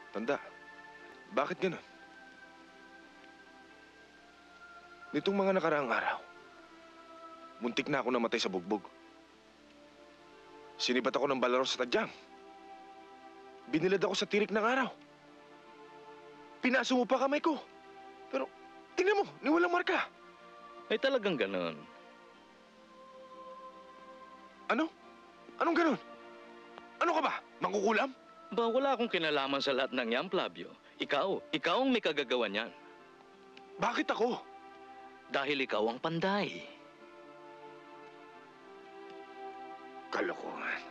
Tanda, bakit ganun? Nitong mga nakaraang araw, muntik na ako namatay sa bugbog. Sinibat ako ng balaro sa tadyang. Binilad ako sa tirik ng araw. Pinaso mo pa kamay ko. Pero, tingnan mo, ni walang marka. Ay talagang ganon. Ano? Anong ganun? Ano ka ba? Mangkukulam? Ba, wala akong kinalaman sa lahat ng yan, Flavio. Ikaw ang may kagagawa niyan. Bakit ako? Dahil ikaw ang panday. Kalokohan.